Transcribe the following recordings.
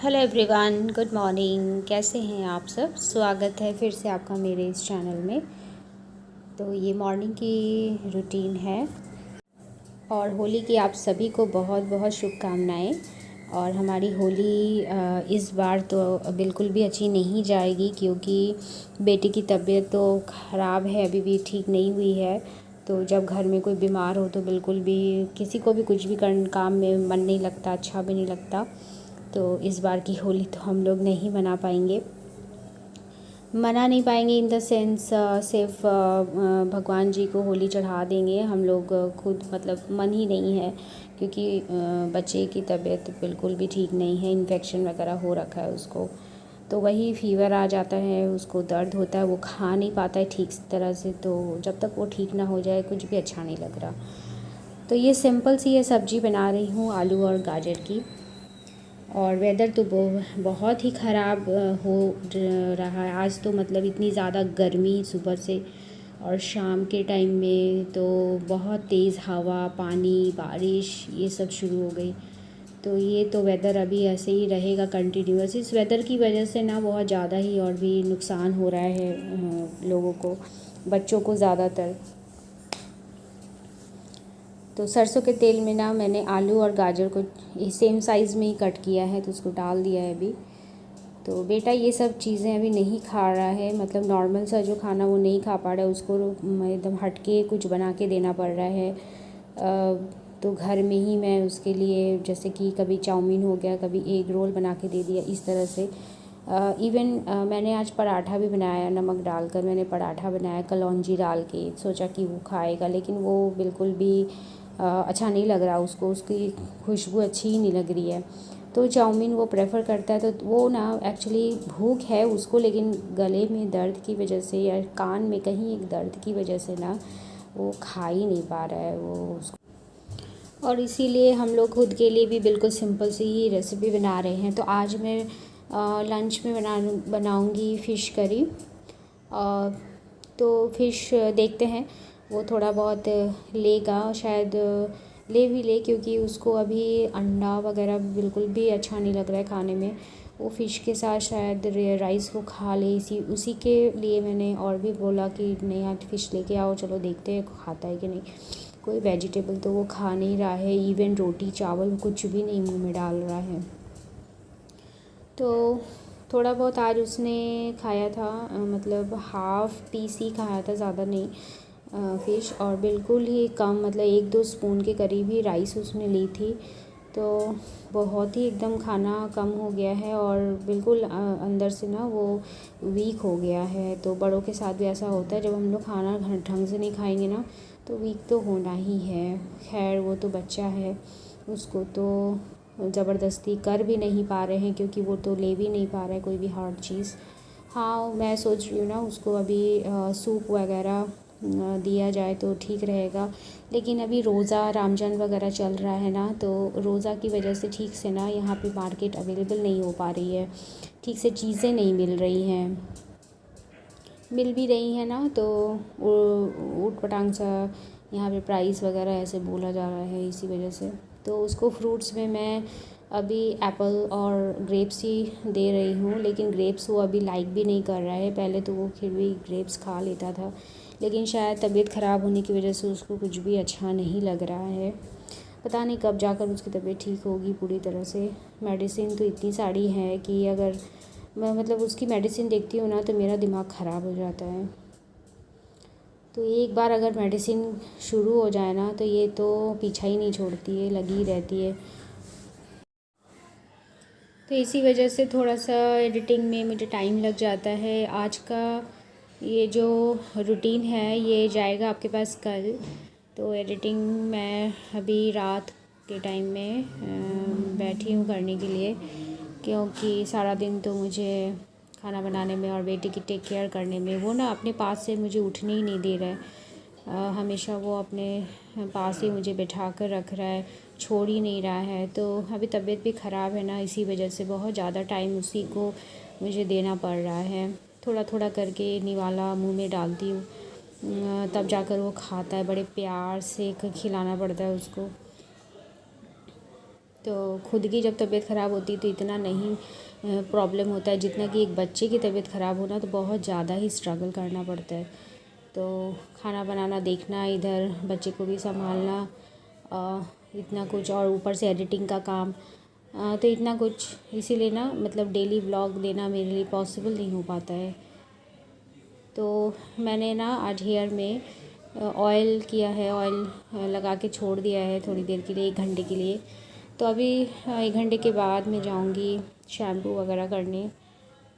Hello everyone, good morning. कैसे हैं आप सब? स्वागत है फिर से आपका मेरे इस चैनल में। तो ये मॉर्निंग की रूटीन है और होली की आप सभी को बहुत बहुत शुभकामनाएं। और हमारी होली इस बार तो बिल्कुल भी अच्छी नहीं जाएगी, क्योंकि बेटी की तबीयत तो ख़राब है, अभी भी ठीक नहीं हुई है। तो जब घर में कोई बीमार हो तो बिल्कुल भी किसी को भी कुछ भी काम में मन नहीं लगता, अच्छा भी नहीं लगता। तो इस बार की होली तो हम लोग नहीं मना नहीं पाएंगे इन द सेंस सिर्फ भगवान जी को होली चढ़ा देंगे हम लोग। खुद मतलब मन ही नहीं है, क्योंकि बच्चे की तबीयत बिल्कुल भी ठीक नहीं है, इन्फेक्शन वगैरह हो रखा है उसको। तो वही फीवर आ जाता है, उसको दर्द होता है, वो खा नहीं पाता है ठीक तरह से। तो जब तक वो ठीक ना हो जाए कुछ भी अच्छा नहीं लग रहा। तो ये सिंपल सी ये सब्ज़ी बना रही हूँ, आलू और गाजर की। और वेदर तो बहुत ही ख़राब हो रहा है आज तो। मतलब इतनी ज़्यादा गर्मी सुबह से, और शाम के टाइम में तो बहुत तेज़ हवा, पानी, बारिश ये सब शुरू हो गई। तो ये तो वेदर अभी ऐसे ही रहेगा कंटिन्यूअस। इस वेदर की वजह से ना बहुत ज़्यादा ही और भी नुकसान हो रहा है लोगों को, बच्चों को ज़्यादातर। तो सरसों के तेल में ना मैंने आलू और गाजर को सेम साइज़ में ही कट किया है, तो उसको डाल दिया है अभी। तो बेटा ये सब चीज़ें अभी नहीं खा रहा है, मतलब नॉर्मल सा जो खाना वो नहीं खा पा रहा है, उसको एकदम हटके कुछ बना के देना पड़ रहा है। तो घर में ही मैं उसके लिए जैसे कि कभी चाउमीन हो गया, कभी एग रोल बना के दे दिया, इस तरह से। इवन मैंने आज पराठा भी बनाया, नमक डालकर मैंने पराठा बनाया कलौंजी डाल के। सोचा कि वो खाएगा, लेकिन वो बिल्कुल भी अच्छा नहीं लग रहा उसको, उसकी खुशबू अच्छी ही नहीं लग रही है। तो चाउमीन वो प्रेफर करता है, तो वो ना एक्चुअली भूख है उसको, लेकिन गले में दर्द की वजह से या कान में कहीं एक दर्द की वजह से ना वो खा ही नहीं पा रहा है वो उसको। और इसीलिए हम लोग खुद के लिए भी बिल्कुल सिंपल सी ही रेसिपी बना रहे हैं। तो आज मैं लंच में बनाऊंगी फ़िश करी। तो फ़िश देखते हैं, वो थोड़ा बहुत लेगा शायद, ले भी ले, क्योंकि उसको अभी अंडा वगैरह बिल्कुल भी अच्छा नहीं लग रहा है खाने में। वो फ़िश के साथ शायद राइस को खा ले, इसी उसी के लिए मैंने और भी बोला कि नहीं आज फ़िश लेके आओ, चलो देखते हैं खाता है कि नहीं। कोई वेजिटेबल तो वो खा नहीं रहा है, इवन रोटी चावल कुछ भी नहीं मुंह में डाल रहा है। तो थोड़ा बहुत आज उसने खाया था, मतलब हाफ़ पीस ही खाया था, ज़्यादा नहीं फ़िश। और बिल्कुल ही कम, मतलब 1-2 स्पून के करीब ही राइस उसने ली थी। तो बहुत ही एकदम खाना कम हो गया है, और बिल्कुल अंदर से ना वो वीक हो गया है। तो बड़ों के साथ भी ऐसा होता है, जब हम लोग खाना ढंग से नहीं खाएंगे ना तो वीक तो होना ही है। खैर वो तो बच्चा है, उसको तो ज़बरदस्ती कर भी नहीं पा रहे हैं, क्योंकि वो तो ले भी नहीं पा रहा है कोई भी हार्ड चीज़। हाँ मैं सोच रही हूँ ना उसको अभी सूप वगैरह दिया जाए तो ठीक रहेगा। लेकिन अभी रोज़ा रमज़ान वगैरह चल रहा है ना, तो रोज़ा की वजह से ठीक से ना यहाँ पे मार्केट अवेलेबल नहीं हो पा रही है, ठीक से चीज़ें नहीं मिल रही हैं। मिल भी रही है ना तो ऊट पटांग सा यहाँ पे प्राइस वगैरह ऐसे बोला जा रहा है, इसी वजह से। तो उसको फ्रूट्स में मैं अभी एप्पल और ग्रेप्स ही दे रही हूँ, लेकिन ग्रेप्स वो अभी लाइक भी नहीं कर रहा है। पहले तो वो फिर भी ग्रेप्स खा लेता था, लेकिन शायद तबीयत ख़राब होने की वजह से उसको कुछ भी अच्छा नहीं लग रहा है। पता नहीं कब जाकर उसकी तबीयत ठीक होगी पूरी तरह से। मेडिसिन तो इतनी सारी है कि अगर मैं मतलब उसकी मेडिसिन देखती हूँ ना तो मेरा दिमाग ख़राब हो जाता है। तो एक बार अगर मेडिसिन शुरू हो जाए ना तो ये तो पीछा ही नहीं छोड़ती है, लगी ही रहती है। तो इसी वजह से थोड़ा सा एडिटिंग में मुझे टाइम लग जाता है। आज का ये जो रूटीन है ये जाएगा आपके पास कल। तो एडिटिंग मैं अभी रात के टाइम में बैठी हूँ करने के लिए, क्योंकि सारा दिन तो मुझे खाना बनाने में और बेटे की टेक केयर करने में, वो ना अपने पास से मुझे उठने ही नहीं दे रहा है। हमेशा वो अपने पास ही मुझे बैठा कर रख रहा है, छोड़ ही नहीं रहा है। तो अभी तबीयत भी ख़राब है ना, इसी वजह से बहुत ज़्यादा टाइम उसी को मुझे देना पड़ रहा है। थोड़ा थोड़ा करके निवाला मुंह में डालती हूँ, तब जाकर वो खाता है। बड़े प्यार से खिलाना पड़ता है उसको। तो खुद की जब तबीयत ख़राब होती है तो इतना नहीं प्रॉब्लम होता है जितना कि एक बच्चे की तबीयत ख़राब होना तो बहुत ज़्यादा ही स्ट्रगल करना पड़ता है। तो खाना बनाना, देखना, इधर बच्चे को भी संभालना, इतना कुछ, और ऊपर से एडिटिंग का काम, तो इतना कुछ, इसीलिए ना मतलब डेली व्लॉग देना मेरे लिए पॉसिबल नहीं हो पाता है। तो मैंने ना आज हेयर में ऑयल किया है, ऑयल लगा के छोड़ दिया है थोड़ी देर के लिए, 1 घंटे के लिए। तो अभी 1 घंटे के बाद मैं जाऊंगी शैम्पू वगैरह करने।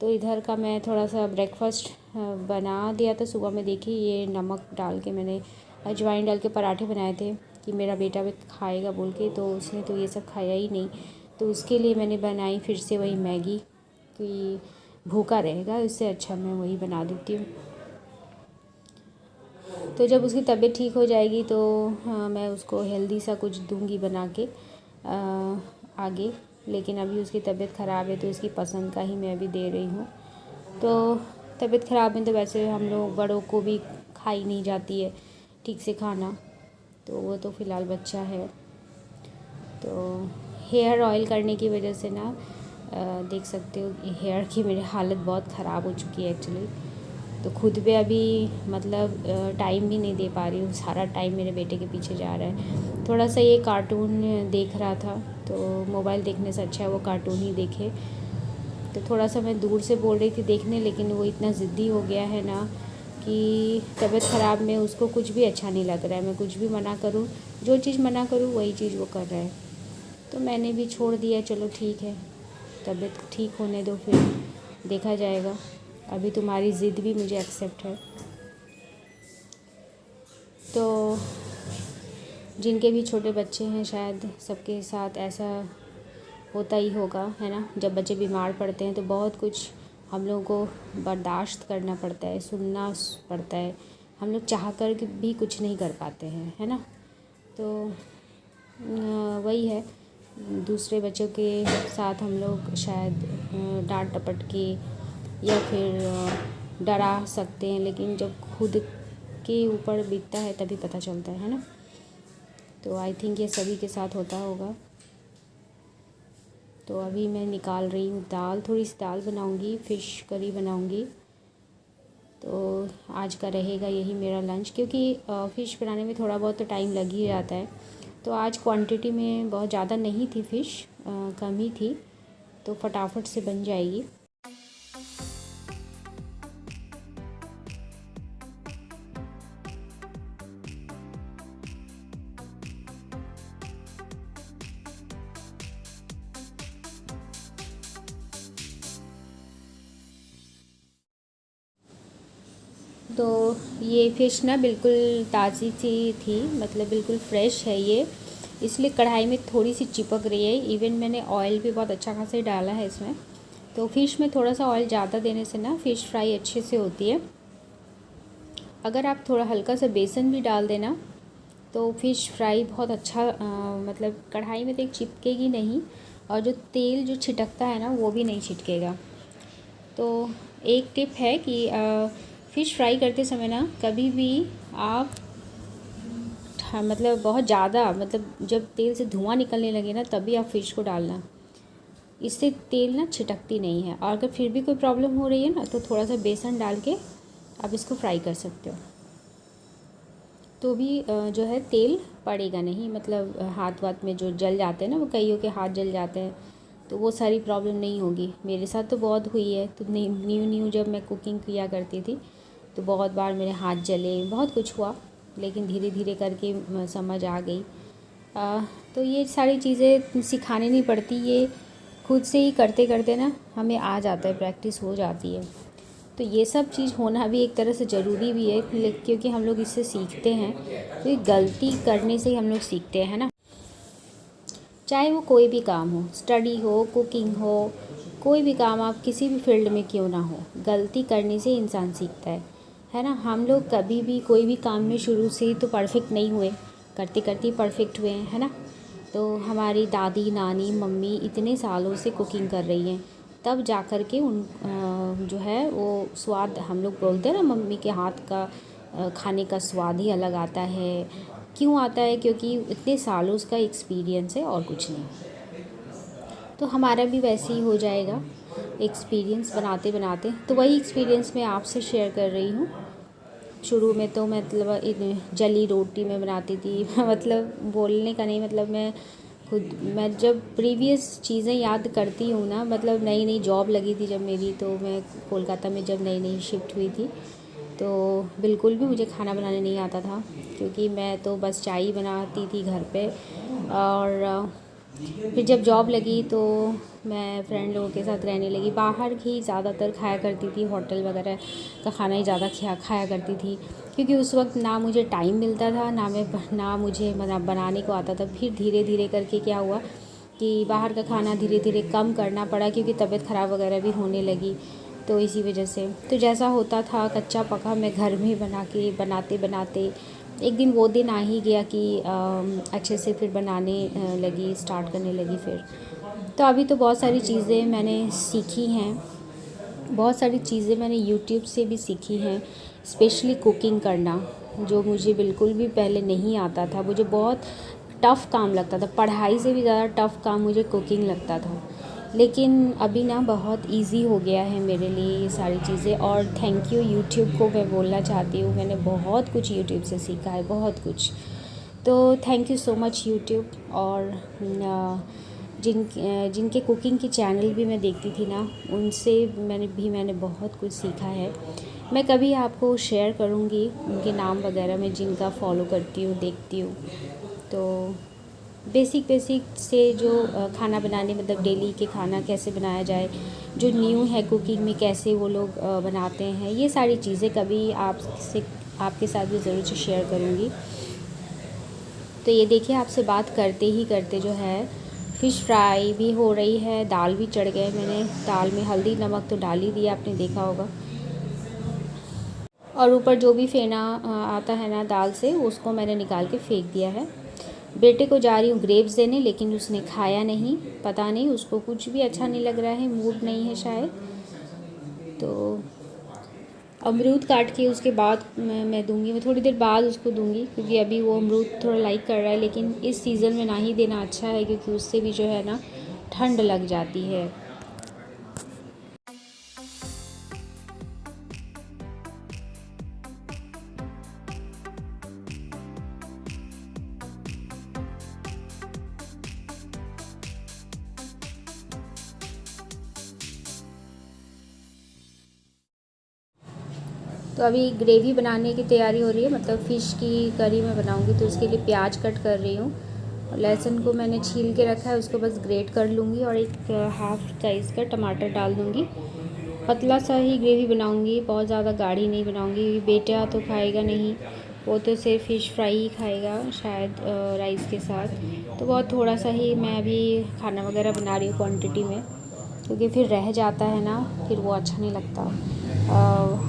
तो इधर का मैं थोड़ा सा ब्रेकफास्ट बना दिया था सुबह में। देखिए ये नमक डाल के मैंने अजवाइन डाल के पराठे बनाए थे कि मेरा बेटा भी खाएगा बोल के, तो उसने तो ये सब खाया ही नहीं। तो उसके लिए मैंने बनाई फिर से वही मैगी, कि भूखा रहेगा, इससे अच्छा मैं वही बना देती हूँ। तो जब उसकी तबीयत ठीक हो जाएगी तो मैं उसको हेल्दी सा कुछ दूंगी बना के आगे। लेकिन अभी उसकी तबीयत ख़राब है तो उसकी पसंद का ही मैं अभी दे रही हूँ। तो तबीयत ख़राब में तो वैसे हम लोग बड़ों को भी खाई नहीं जाती है ठीक से खाना, तो वो तो फ़िलहाल बच्चा है। तो हेयर ऑयल करने की वजह से ना देख सकते हो हेयर की मेरी हालत बहुत ख़राब हो चुकी है एक्चुअली। तो खुद पे अभी मतलब टाइम भी नहीं दे पा रही हूँ, सारा टाइम मेरे बेटे के पीछे जा रहा है। थोड़ा सा ये कार्टून देख रहा था, तो मोबाइल देखने से अच्छा है वो कार्टून ही देखे। तो थोड़ा सा मैं दूर से बोल रही थी देखने, लेकिन वो इतना ज़िद्दी हो गया है ना कि तबीयत ख़राब में उसको कुछ भी अच्छा नहीं लग रहा है। मैं कुछ भी मना करूँ, जो चीज़ मना करूँ वही चीज़ वो कर रहा है। तो मैंने भी छोड़ दिया, चलो ठीक है, तबीयत ठीक होने दो, फिर देखा जाएगा। अभी तुम्हारी ज़िद भी मुझे एक्सेप्ट है। तो जिनके भी छोटे बच्चे हैं शायद सबके साथ ऐसा होता ही होगा, है ना। जब बच्चे बीमार पड़ते हैं तो बहुत कुछ हम लोगों को बर्दाश्त करना पड़ता है, सुनना पड़ता है। हम लोग चाह कर भी कुछ नहीं कर पाते हैं, है ना। तो वही है, दूसरे बच्चों के साथ हम लोग शायद डांट डपट के या फिर डरा सकते हैं, लेकिन जब खुद के ऊपर बीतता है तभी पता चलता है ना। तो आई थिंक ये सभी के साथ होता होगा। तो अभी मैं निकाल रही हूँ दाल, थोड़ी सी दाल बनाऊँगी, फ़िश करी बनाऊँगी। तो आज का रहेगा यही मेरा लंच, क्योंकि फ़िश बनाने में थोड़ा बहुत तो टाइम लग ही जाता है। तो आज क्वांटिटी में बहुत ज़्यादा नहीं थी फ़िश, कम ही थी, तो फटाफट से बन जाएगी। तो ये फ़िश ना बिल्कुल ताज़ी सी थी, मतलब बिल्कुल फ्रेश है ये, इसलिए कढ़ाई में थोड़ी सी चिपक रही है। इवन मैंने ऑयल भी बहुत अच्छा खासा डाला है इसमें। तो फ़िश में थोड़ा सा ऑयल ज़्यादा देने से ना फ़िश फ्राई अच्छे से होती है। अगर आप थोड़ा हल्का सा बेसन भी डाल देना तो फ़िश फ्राई बहुत अच्छा मतलब कढ़ाई में तो एक चिपकेगी नहीं, और जो तेल जो छिटकता है ना वो भी नहीं छिटकेगा। तो एक टिप है कि फ़िश फ्राई करते समय ना कभी भी आप मतलब बहुत ज़्यादा, मतलब जब तेल से धुआं निकलने लगे ना तभी आप फ़िश को डालना, इससे तेल ना छिटकती नहीं है। और अगर फिर भी कोई प्रॉब्लम हो रही है ना तो थोड़ा सा बेसन डाल के आप इसको फ्राई कर सकते हो, तो भी जो है तेल पड़ेगा नहीं। मतलब हाथ वाथ में जो जल जाते हैं ना, वो कईयों के हाथ जल जाते हैं, तो वो सारी प्रॉब्लम नहीं होगी। मेरे साथ तो बहुत हुई है। तो न्यू जब मैं कुकिंग किया करती थी तो बहुत बार मेरे हाथ जले, बहुत कुछ हुआ, लेकिन धीरे धीरे करके समझ आ गई। तो ये सारी चीज़ें सिखानी नहीं पड़ती, ये खुद से ही करते करते ना हमें आ जाता है, प्रैक्टिस हो जाती है। तो ये सब चीज़ होना भी एक तरह से ज़रूरी भी है, क्योंकि हम लोग इससे सीखते हैं। तो ये गलती करने से ही हम लोग सीखते हैं ना। चाहे वो कोई भी काम हो, स्टडी हो, कुकिंग हो, कोई भी काम आप किसी भी फील्ड में क्यों ना हो, गलती करने से इंसान सीखता है ना। हम लोग कभी भी कोई भी काम में शुरू से ही तो परफेक्ट नहीं हुए, करते करते परफेक्ट हुए हैं, है ना। तो हमारी दादी, नानी, मम्मी इतने सालों से कुकिंग कर रही हैं, तब जा कर के उन जो है वो स्वाद, हम लोग बोलते हैं ना मम्मी के हाथ का खाने का स्वाद ही अलग आता है। क्यों आता है? क्योंकि इतने सालों का एक्सपीरियंस है और कुछ नहीं। तो हमारा भी वैसे ही हो जाएगा एक्सपीरियंस बनाते बनाते। तो वही एक्सपीरियंस मैं आपसे शेयर कर रही हूँ। शुरू में तो मतलब जली रोटी मैं बनाती थी मतलब बोलने का नहीं, मतलब मैं जब प्रीवियस चीज़ें याद करती हूँ ना, मतलब नई नई जॉब लगी थी जब मेरी, तो मैं कोलकाता में जब नई नई शिफ्ट हुई थी, तो बिल्कुल भी मुझे खाना बनाने नहीं आता था, क्योंकि मैं तो बस चाय ही बनाती थी घर पे। और फिर जब जॉब लगी तो मैं फ्रेंड लोगों के साथ रहने लगी, बाहर ही ज़्यादातर खाया करती थी, होटल वगैरह का खाना ही ज़्यादा खाया करती थी, क्योंकि उस वक्त ना मुझे टाइम मिलता था, ना मुझे बनाने को आता था। फिर धीरे धीरे करके क्या हुआ कि बाहर का खाना धीरे धीरे कम करना पड़ा, क्योंकि तबीयत ख़राब वगैरह भी होने लगी, तो इसी वजह से तो जैसा होता था कच्चा पका मैं घर में बनाते बनाते एक दिन वो दिन आ ही गया कि अच्छे से फिर बनाने लगी, स्टार्ट करने लगी फिर। तो अभी तो बहुत सारी चीज़ें मैंने सीखी हैं, बहुत सारी चीज़ें मैंने यूट्यूब से भी सीखी हैं, स्पेशली कुकिंग करना, जो मुझे बिल्कुल भी पहले नहीं आता था। मुझे बहुत टफ़ काम लगता था, पढ़ाई से भी ज़्यादा टफ़ काम मुझे कुकिंग लगता था, लेकिन अभी ना बहुत इजी हो गया है मेरे लिए ये सारी चीज़ें। और थैंक यू यूट्यूब को मैं बोलना चाहती हूँ, मैंने बहुत कुछ यूट्यूब से सीखा है, बहुत कुछ। तो thank you so much YouTube. और जिनके कुकिंग की चैनल भी मैं देखती थी ना, उनसे मैंने बहुत कुछ सीखा है। मैं कभी आपको शेयर करूँगी उनके नाम वगैरह, मैं जिनका फॉलो करती हूँ, देखती हूँ। तो बेसिक से जो खाना बनाने, मतलब डेली के खाना कैसे बनाया जाए, जो न्यू है कुकिंग में कैसे वो लोग बनाते हैं, ये सारी चीज़ें कभी आपके साथ भी ज़रूर से शेयर करूँगी। तो ये देखिए, आपसे बात करते ही करते जो है फ़िश फ्राई भी हो रही है, दाल भी चढ़ गए। मैंने दाल में हल्दी नमक तो डाल ही दिया, आपने देखा होगा। और ऊपर जो भी फेना आता है ना दाल से, उसको मैंने निकाल के फेंक दिया है। बेटे को जा रही हूँ ग्रेप्स देने, लेकिन उसने खाया नहीं, पता नहीं उसको कुछ भी अच्छा नहीं लग रहा है, मूड नहीं है शायद। तो अमरूद काट के उसके बाद मैं दूंगी, मैं थोड़ी देर बाद उसको दूंगी, क्योंकि अभी वो अमरूद थोड़ा लाइक कर रहा है। लेकिन इस सीज़न में ना ही देना अच्छा है, क्योंकि उससे भी जो है ना ठंड लग जाती है। तो अभी ग्रेवी बनाने की तैयारी हो रही है, मतलब फ़िश की करी मैं बनाऊंगी, तो उसके लिए प्याज कट कर रही हूँ। लहसुन को मैंने छील के रखा है, उसको बस ग्रेट कर लूँगी, और एक हाफ़ साइज़ का टमाटर डाल दूँगी। पतला सा ही ग्रेवी बनाऊँगी, बहुत ज़्यादा गाढ़ी नहीं बनाऊँगी। बेटा तो खाएगा नहीं, वो तो सिर्फ फ़िश फ्राई ही खाएगा शायद राइस के साथ। तो बहुत थोड़ा सा ही मैं अभी खाना वगैरह बना रही हूँ क्वांटिटी में, क्योंकि फिर रह जाता है ना, फिर वो अच्छा नहीं लगता।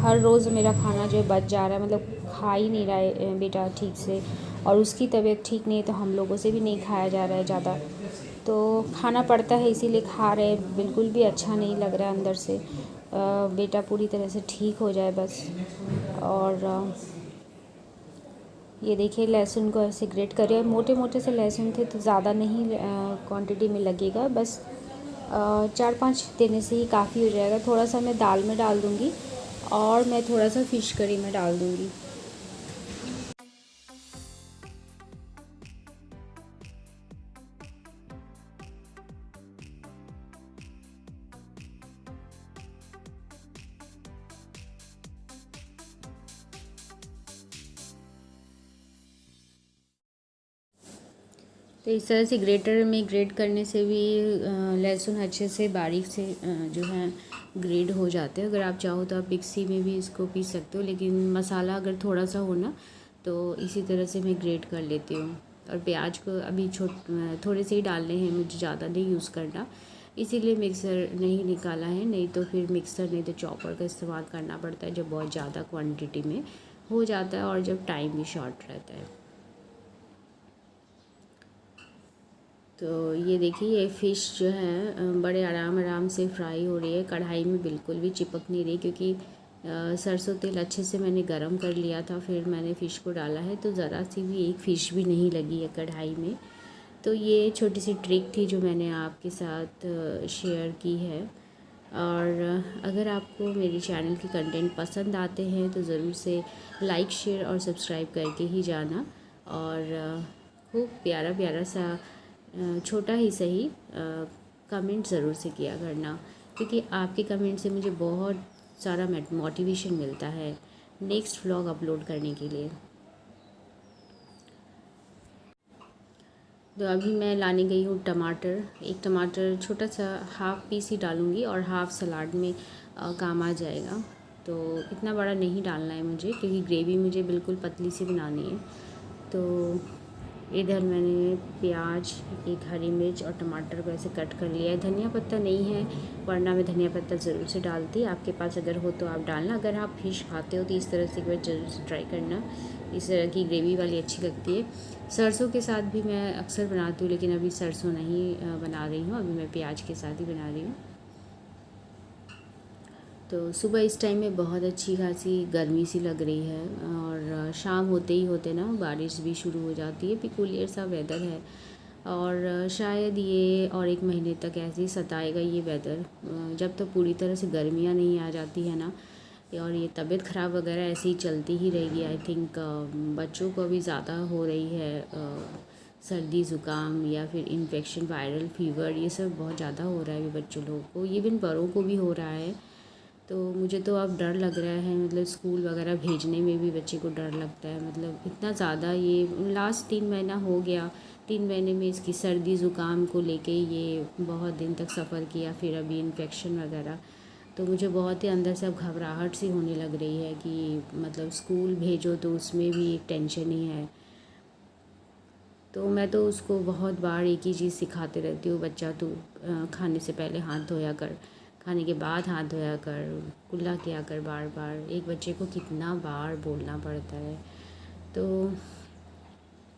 हर रोज़ मेरा खाना जो है बच जा रहा है, मतलब खा ही नहीं रहा है बेटा ठीक से, और उसकी तबीयत ठीक नहीं है, तो हम लोगों से भी नहीं खाया जा रहा है ज़्यादा, तो खाना पड़ता है, इसीलिए खा रहे। बिल्कुल भी अच्छा नहीं लग रहा है अंदर से। बेटा पूरी तरह से ठीक हो जाए बस। और ये देखिए, लहसुन को ऐसे ग्रेट करें, मोटे मोटे से लहसुन थे, तो ज़्यादा नहीं क्वांटिटी में लगेगा, बस 4-5 देने से ही काफ़ी हो जाएगा। थोड़ा सा मैं दाल में डाल दूँगी, और मैं थोड़ा सा फ़िश करी में डाल दूँगी। तो इस तरह से ग्रेटर में ग्रेट करने से भी लहसुन अच्छे से बारीक से जो है ग्रेड हो जाते हैं। अगर आप चाहो तो आप मिक्सी में भी इसको पीस सकते हो, लेकिन मसाला अगर थोड़ा सा हो ना, तो इसी तरह से मैं ग्रेट कर लेती हूँ। और प्याज को अभी थोड़े से ही डालने हैं, मुझे ज़्यादा नहीं यूज़ करना, इसीलिए मिक्सर नहीं निकाला है। नहीं तो फिर मिक्सर नहीं तो चॉपर का इस्तेमाल करना पड़ता है, जब बहुत ज़्यादा क्वान्टिटी में हो जाता है और जब टाइम भी शॉर्ट रहता है। तो ये देखिए, ये फ़िश जो है बड़े आराम से फ्राई हो रही है, कढ़ाई में बिल्कुल भी चिपक नहीं रही, क्योंकि सरसों तेल अच्छे से मैंने गरम कर लिया था, फिर मैंने फ़िश को डाला है, तो ज़रा सी भी एक फ़िश भी नहीं लगी है कढ़ाई में। तो ये छोटी सी ट्रिक थी जो मैंने आपके साथ शेयर की है। और अगर आपको मेरे चैनल के कंटेंट पसंद आते हैं तो ज़रूर से लाइक शेयर और सब्सक्राइब करके ही जाना। और खूब प्यारा प्यारा सा छोटा ही सही कमेंट ज़रूर से किया करना, क्योंकि आपके कमेंट से मुझे बहुत सारा मोटिवेशन मिलता है नेक्स्ट व्लॉग अपलोड करने के लिए। तो अभी मैं लाने गई हूँ टमाटर। एक टमाटर छोटा सा हाफ़ पीस ही डालूँगी और हाफ़ सलाद में काम आ जाएगा। तो इतना बड़ा नहीं डालना है मुझे, क्योंकि ग्रेवी मुझे बिल्कुल पतली सी बनानी है। तो इधर मैंने प्याज, एक हरी मिर्च और टमाटर को ऐसे कट कर लिया है। धनिया पत्ता नहीं है, वरना मैं धनिया पत्ता ज़रूर से डालती। आपके पास अगर हो तो आप डालना। अगर आप फिश खाते हो तो इस तरह से एक बार ज़रूर से ट्राई करना। इस तरह की ग्रेवी वाली अच्छी लगती है। सरसों के साथ भी मैं अक्सर बनाती हूँ, लेकिन अभी सरसों नहीं बना रही हूँ। अभी मैं प्याज के साथ ही बना रही हूँ। तो सुबह इस टाइम में बहुत अच्छी खासी गर्मी सी लग रही है, और शाम होते ही होते ना बारिश भी शुरू हो जाती है। पिकुलियर सा वेदर है, और शायद ये और एक महीने तक ऐसे ही सताएगा ये वेदर, जब तक पूरी तरह से गर्मियाँ नहीं आ जाती है ना। और ये तबीयत ख़राब वगैरह ऐसे ही चलती ही रहेगी। आई थिंक बच्चों को अभी ज़्यादा हो रही है सर्दी ज़ुकाम या फिर इन्फेक्शन, वायरल फीवर, ये सब बहुत ज़्यादा हो रहा है अभी बच्चों लोगों को। इवन बड़ों को भी हो रहा है। तो मुझे तो अब डर लग रहा है, मतलब स्कूल वगैरह भेजने में भी बच्चे को डर लगता है। मतलब इतना ज़्यादा ये लास्ट 3 महीना हो गया, 3 महीने में इसकी सर्दी ज़ुकाम को लेके ये बहुत दिन तक सफ़र किया, फिर अभी इन्फेक्शन वगैरह। तो मुझे बहुत ही अंदर से अब घबराहट सी होने लग रही है कि मतलब स्कूल भेजो तो उसमें भी एक टेंशन ही है। तो मैं तो उसको बहुत बार एक ही चीज़ सिखाते रहती हूँ, बच्चा तू खाने से पहले हाथ धोया कर, खाने के बाद हाथ धोया कर, कुल्ला किया कर बार बार। एक बच्चे को कितना बार बोलना पड़ता है। तो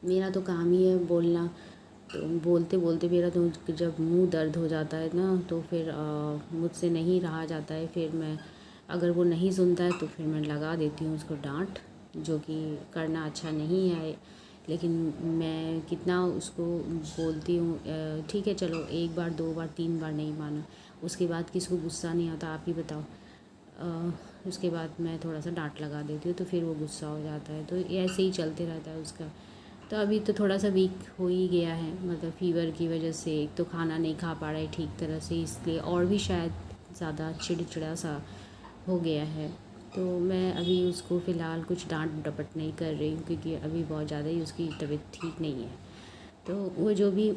मेरा तो काम ही है बोलना। तो बोलते बोलते मेरा तो जब मुंह दर्द हो जाता है ना, तो फिर मुझसे नहीं रहा जाता है। फिर मैं, अगर वो नहीं सुनता है तो फिर मैं लगा देती हूँ उसको डांट, जो कि करना अच्छा नहीं है। लेकिन मैं कितना उसको बोलती हूँ, ठीक है चलो 1 बार 2 बार 3 बार नहीं माना, उसके बाद किसको गुस्सा नहीं आता आप ही बताओ। उसके बाद मैं थोड़ा सा डांट लगा देती हूँ तो फिर वो गुस्सा हो जाता है। तो ऐसे ही चलते रहता है उसका। तो अभी तो थोड़ा सा वीक हो ही गया है, मतलब फ़ीवर की वजह से। एक तो खाना नहीं खा पा रहा है ठीक तरह से, इसलिए और भी शायद ज़्यादा चिड़चिड़ा सा हो गया है। तो मैं अभी उसको फ़िलहाल कुछ डांट डपट नहीं कर रही हूँ, क्योंकि अभी बहुत ज़्यादा ही उसकी तबीयत ठीक नहीं है। तो वो जो भी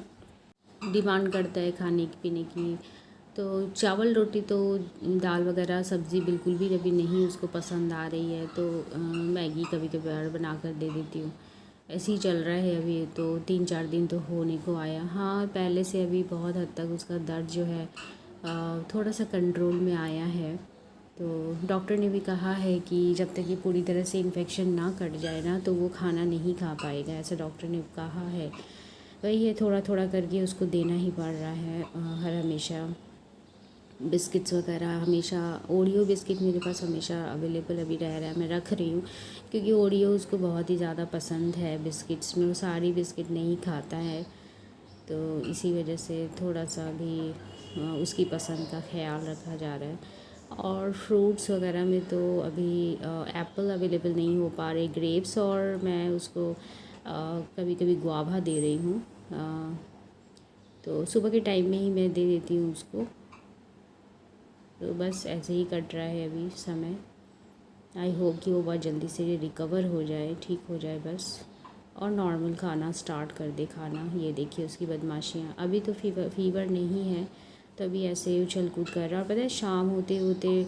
डिमांड करता है खाने पीने की, तो चावल रोटी तो, दाल वगैरह सब्ज़ी बिल्कुल भी अभी नहीं उसको पसंद आ रही है। तो मैगी कभी कभार बना कर दे देती हूँ। ऐसे ही चल रहा है अभी। तो 3-4 दिन तो होने को आया। हाँ, पहले से अभी बहुत हद तक उसका दर्द जो है थोड़ा सा कंट्रोल में आया है। तो डॉक्टर ने भी कहा है कि जब तक ये पूरी तरह से इन्फेक्शन ना कट जाए ना, तो वो खाना नहीं खा पाएगा, ऐसा डॉक्टर ने कहा है। वही है, थोड़ा थोड़ा करके उसको देना ही पड़ रहा है। हर हमेशा बिस्किट्स वगैरह, हमेशा ओरियो बिस्किट मेरे पास हमेशा अवेलेबल अभी रह रहा है, मैं रख रही हूँ, क्योंकि ओरियो उसको बहुत ही ज़्यादा पसंद है बिस्किट्स में। वो सारी बिस्किट नहीं खाता है, तो इसी वजह से थोड़ा सा भी उसकी पसंद का ख्याल रखा जा रहा है। और फ्रूट्स वगैरह में तो अभी एप्पल अवेलेबल नहीं हो पा रहे, ग्रेप्स, और मैं उसको कभी कभी गुआवा दे रही हूँ। तो सुबह के टाइम में ही मैं दे देती हूँ उसको। तो बस ऐसे ही कट रहा है अभी समय। आई होप कि वो बहुत जल्दी से रिकवर हो जाए, ठीक हो जाए बस, और नॉर्मल खाना स्टार्ट कर दे खाना। ये देखिए उसकी बदमाशियाँ। अभी तो फीवर नहीं है, तो अभी ऐसे उछल कूद कर रहा है। और पता है शाम होते होते,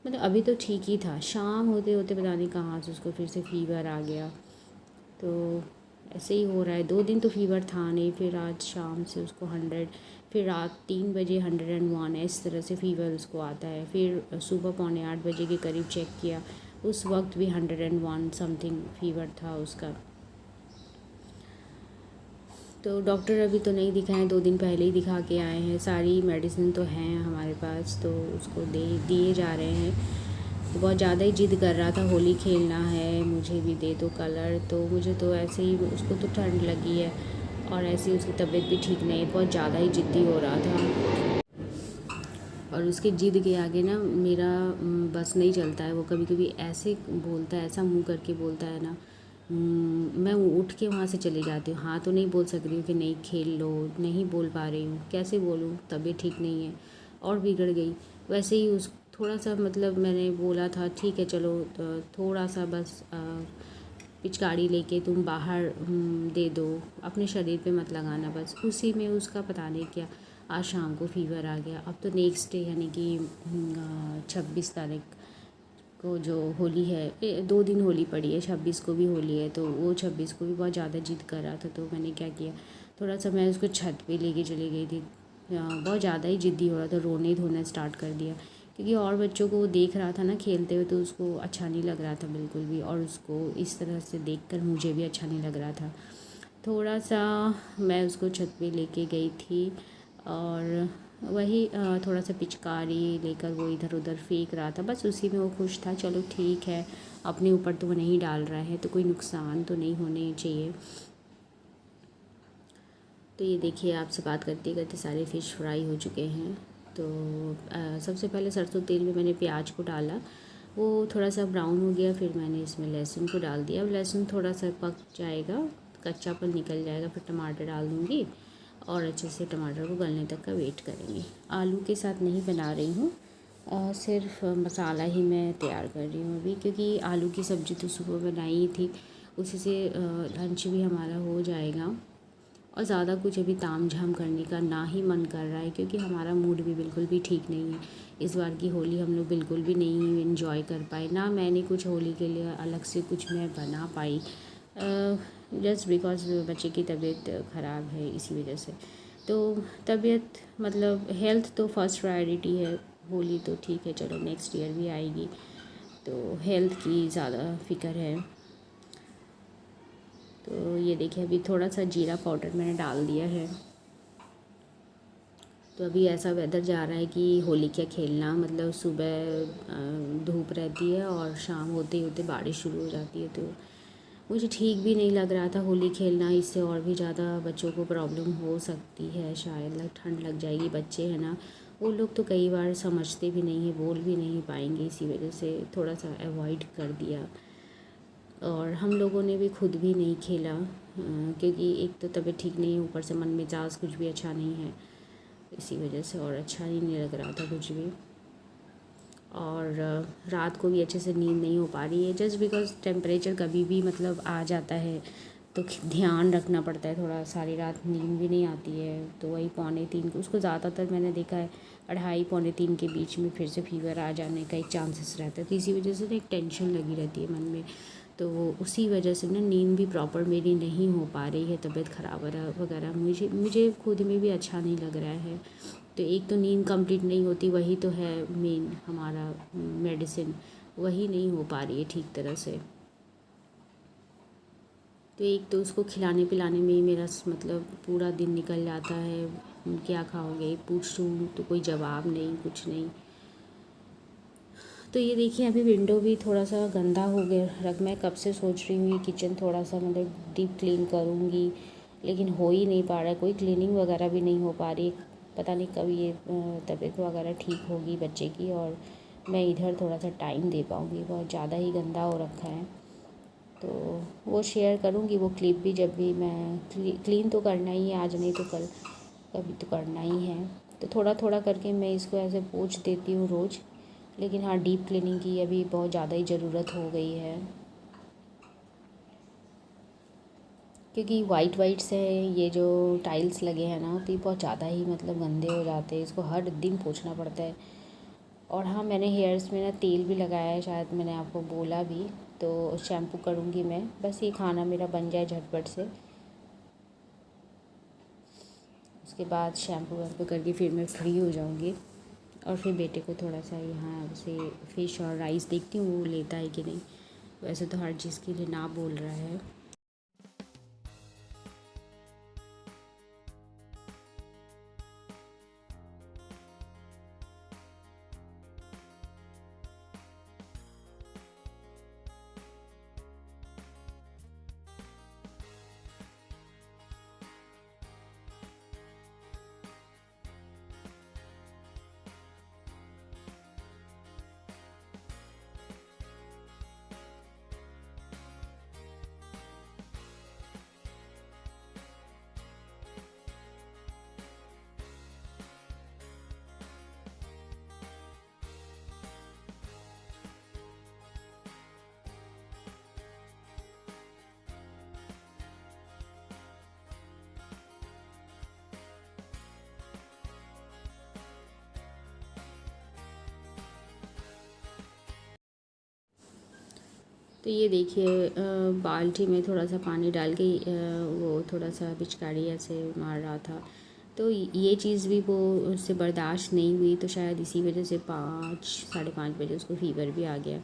मतलब अभी तो ठीक ही था, शाम होते होते पता नहीं कहाँ से उसको फिर से फीवर आ गया। तो ऐसे ही हो रहा है। 2 दिन तो फीवर था नहीं, फिर आज शाम से उसको 100, फिर रात 3 बजे 101, इस तरह से फ़ीवर उसको आता है। फिर सुबह 7:45 बजे के करीब चेक किया, उस वक्त भी 101 समथिंग फ़ीवर था उसका। तो डॉक्टर अभी तो नहीं दिखाएं, 2 दिन पहले ही दिखा के आए हैं। सारी मेडिसिन तो हैं हमारे पास, तो उसको दिए जा रहे हैं। तो बहुत ज़्यादा ही ज़िद कर रहा था, होली खेलना है, मुझे भी दे दो कलर। तो मुझे तो ऐसे ही, उसको तो ठंड लगी है, और ऐसे ही उसकी तबीयत भी ठीक नहीं, बहुत ज़्यादा ही ज़िद्दी हो रहा था। और उसके ज़िद के आगे ना मेरा बस नहीं चलता है। वो कभी कभी ऐसे बोलता है, ऐसा मुंह करके बोलता है ना, मैं उठ के वहाँ से चली जाती हूँ। हाँ तो नहीं बोल सक रही हूँ कि नहीं खेल लो, नहीं बोल पा रही हूँ, कैसे बोलूँ, तबीयत ठीक नहीं है और बिगड़ गई। वैसे ही उस थोड़ा सा मतलब मैंने बोला था ठीक है चलो, थोड़ा सा बस पिचकारी लेके तुम बाहर दे दो, अपने शरीर पे मत लगाना। बस उसी में उसका पता नहीं क्या आज शाम को फीवर आ गया। अब तो नेक्स्ट डे यानी कि 26 तारीख को जो होली है, 2 दिन होली पड़ी है, 26 को भी होली है, तो वो 26 को भी बहुत ज़्यादा जिद कर रहा था। तो मैंने क्या किया, थोड़ा सा मैं उसको छत पे लेके चली गई थी। बहुत ज़्यादा ही ज़िद्दी हो रहा था, रोने धोना स्टार्ट कर दिया, क्योंकि और बच्चों को वो देख रहा था ना खेलते हुए, तो उसको अच्छा नहीं लग रहा था बिल्कुल भी, और उसको इस तरह से देखकर मुझे भी अच्छा नहीं लग रहा था। थोड़ा सा मैं उसको छत पे लेके गई थी और वही थोड़ा सा पिचकारी लेकर वो इधर उधर फेंक रहा था, बस उसी में वो खुश था। चलो ठीक है, अपने ऊपर तो वो नहीं डाल रहा है तो कोई नुकसान तो नहीं होने चाहिए। तो ये देखिए, आपसे बात करते करते सारे फ़िश फ्राई हो चुके हैं। तो सबसे पहले सरसों तेल में मैंने प्याज को डाला, वो थोड़ा सा ब्राउन हो गया, फिर मैंने इसमें लहसुन को डाल दिया। अब लहसुन थोड़ा सा पक जाएगा, कच्चापन निकल जाएगा, फिर टमाटर डाल दूँगी और अच्छे से टमाटर को गलने तक का वेट करेंगे। आलू के साथ नहीं बना रही हूँ, सिर्फ मसाला ही मैं तैयार कर रही हूँ अभी, क्योंकि आलू की सब्ज़ी तो सुबह बनाई ही थी, उसी से लंच भी हमारा हो जाएगा। और ज़्यादा कुछ अभी ताम झाम करने का ना ही मन कर रहा है, क्योंकि हमारा मूड भी बिल्कुल भी ठीक नहीं है। इस बार की होली हम लोग बिल्कुल भी नहीं इन्जॉय कर पाए, ना मैंने कुछ होली के लिए अलग से कुछ मैं बना पाई, जस्ट बिकॉज बच्चे की तबीयत ख़राब है, इसी वजह से। तो तबीयत मतलब हेल्थ तो फर्स्ट प्रायोरिटी है। होली तो ठीक है चलो, नेक्स्ट ईयर भी आएगी, तो हेल्थ की ज़्यादा फ़िक्र है। तो ये देखिए, अभी थोड़ा सा जीरा पाउडर मैंने डाल दिया है। तो अभी ऐसा वेदर जा रहा है कि होली क्या खेलना, मतलब सुबह धूप रहती है और शाम होते होते बारिश शुरू हो जाती है। तो मुझे ठीक भी नहीं लग रहा था होली खेलना, इससे और भी ज़्यादा बच्चों को प्रॉब्लम हो सकती है, शायद ठंड लग जाएगी। बच्चे हैं ना, वो लोग तो कई बार समझते भी नहीं हैं, बोल भी नहीं पाएंगे, इसी वजह से थोड़ा सा अवॉइड कर दिया। और हम लोगों ने भी खुद भी नहीं खेला, क्योंकि एक तो तबीयत ठीक नहीं है, ऊपर से मन मिजाज कुछ भी अच्छा नहीं है, इसी वजह से और अच्छा ही नहीं लग रहा था कुछ भी। और रात को भी अच्छे से नींद नहीं हो पा रही है, जस्ट बिकॉज टेम्परेचर कभी भी मतलब आ जाता है, तो ध्यान रखना पड़ता है थोड़ा। सारी रात नींद भी नहीं आती है, तो वही 2:45 को उसको ज़्यादातर मैंने देखा है 2:30-3 के बीच में फिर से फीवर आ जाने का एक चांसेस रहता है। तो इसी वजह से ना एक टेंशन लगी रहती है मन में, तो उसी वजह से ना नींद भी प्रॉपर मेरी नहीं हो पा रही है, तबीयत ख़राब वगैरह मुझे खुद में भी अच्छा नहीं लग रहा है। तो एक तो नींद कंप्लीट नहीं होती, वही तो है मेन हमारा मेडिसिन, वही नहीं हो पा रही है ठीक तरह से। तो एक तो उसको खिलाने पिलाने में ही मेरा मतलब पूरा दिन निकल जाता है। क्या खाओगे पूछूँ तो कोई जवाब नहीं, कुछ नहीं। तो ये देखिए, अभी विंडो भी थोड़ा सा गंदा हो गया रख, मैं कब से सोच रही हूँ ये किचन थोड़ा सा मतलब डीप क्लीन करूँगी, लेकिन हो ही नहीं पा रहा है, कोई क्लीनिंग वगैरह भी नहीं हो पा रही। पता नहीं कब ये तबीयत वगैरह ठीक होगी बच्चे की, और मैं इधर थोड़ा सा टाइम दे पाऊँगी। बहुत ज़्यादा ही गंदा हो रखा है, तो वो शेयर करूँगी वो क्लिप भी, जब भी मैं क्लीन तो करना ही है, आज नहीं तो कल कभी तो करना ही है। तो थोड़ा थोड़ा करके मैं इसको ऐसे पोंछ देती हूँ रोज़, लेकिन हाँ डीप क्लीनिंग की अभी बहुत ज़्यादा ही ज़रूरत हो गई है, क्योंकि वाइट वाइट से ये जो टाइल्स लगे हैं ना, तो ये बहुत ज़्यादा ही मतलब गंदे हो जाते हैं, इसको हर दिन पोंछना पड़ता है। और हाँ, मैंने हेयर्स में ना तेल भी लगाया है, शायद मैंने आपको बोला भी, तो शैम्पू करूँगी मैं, बस ये खाना मेरा बन जाए झटपट से, उसके बाद शैम्पू वैम्पू करके फिर मैं फ्री हो जाऊँगी। और फिर बेटे को थोड़ा सा यहाँ से फ़िश और राइस देखती हूँ वो लेता है कि नहीं, वैसे तो हर चीज़ के लिए ना बोल रहा है। तो ये देखिए बाल्टी में थोड़ा सा पानी डाल के वो थोड़ा सा पिचकारी ऐसे मार रहा था, तो ये चीज़ भी वो उससे बर्दाश्त नहीं हुई, तो शायद इसी वजह से 5-5:30 बजे उसको फ़ीवर भी आ गया।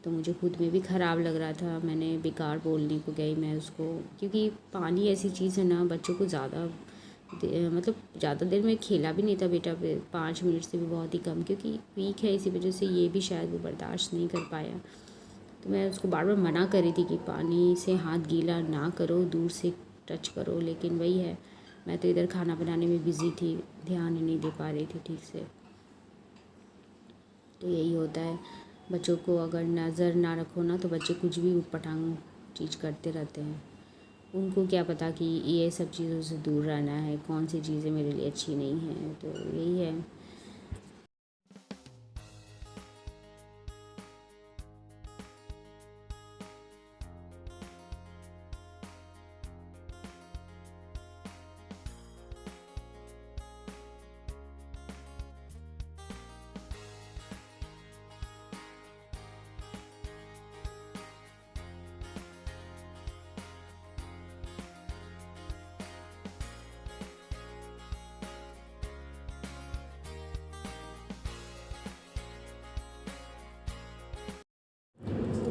तो मुझे खुद में भी ख़राब लग रहा था, मैंने बेकार बोलने को गई मैं उसको, क्योंकि पानी ऐसी चीज़ है ना, बच्चों को ज़्यादा मतलब ज़्यादा देर में खेला भी नहीं था बेटा, 5 मिनट से भी बहुत ही कम, क्योंकि वीक है इसी वजह से ये भी शायद वो बर्दाश्त नहीं कर पाया। तो मैं उसको बार बार मना कर रही थी कि पानी से हाथ गीला ना करो, दूर से टच करो, लेकिन वही है, मैं तो इधर खाना बनाने में बिज़ी थी, ध्यान ही नहीं दे पा रही थी ठीक से। तो यही होता है, बच्चों को अगर नज़र ना रखो ना तो बच्चे कुछ भी ऊटपटांग चीज़ करते रहते हैं। उनको क्या पता कि ये सब चीज़ों से दूर रहना है, कौन सी चीज़ें मेरे लिए अच्छी नहीं हैं, तो यही है।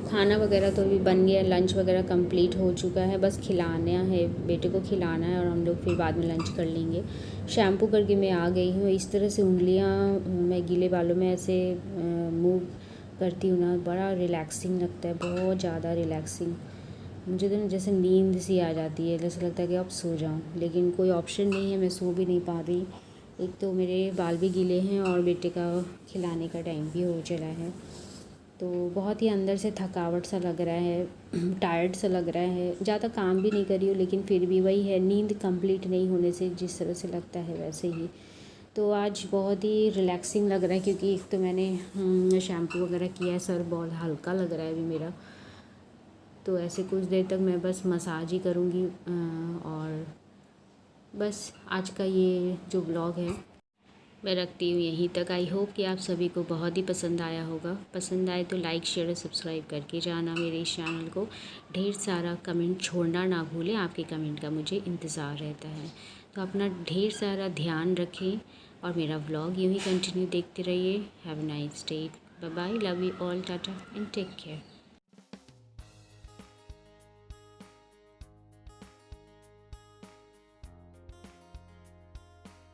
खाना वगैरह तो अभी बन गया, लंच वगैरह कंप्लीट हो चुका है, बस खिलाना है, बेटे को खिलाना है और हम लोग फिर बाद में लंच कर लेंगे। शैम्पू करके मैं आ गई हूँ, इस तरह से उंगलियाँ मैं गीले बालों में ऐसे मूव करती हूँ ना, बड़ा रिलैक्सिंग लगता है, बहुत ज़्यादा रिलैक्सिंग। मुझे तो जैसे नींद सी आ जाती है, जैसे लगता है कि अब सो जाऊँ, लेकिन कोई ऑप्शन नहीं है, मैं सो भी नहीं पा रही। एक तो मेरे बाल भी गीले हैं और बेटे का खिलाने का टाइम भी हो चला है, तो बहुत ही अंदर से थकावट सा लग रहा है, टायर्ड सा लग रहा है। ज़्यादा काम भी नहीं करी हूँ, लेकिन फिर भी वही है, नींद कंप्लीट नहीं होने से जिस तरह से लगता है वैसे ही। तो आज बहुत ही रिलैक्सिंग लग रहा है, क्योंकि एक तो मैंने शैम्पू वगैरह किया है, सर बहुत हल्का लग रहा है अभी मेरा। तो ऐसे कुछ देर तक मैं बस मसाज ही करूँगी और बस आज का ये जो ब्लॉग है मैं रखती हूँ यहीं तक। आई होप कि आप सभी को बहुत ही पसंद आया होगा। पसंद आए तो लाइक शेयर और सब्सक्राइब करके जाना मेरे इस चैनल को। ढेर सारा कमेंट छोड़ना ना भूलें, आपके कमेंट का मुझे इंतज़ार रहता है। तो अपना ढेर सारा ध्यान रखें और मेरा व्लॉग यूँ ही कंटिन्यू देखते रहिए। Have a nice day, bye bye, love you all, tata and take care.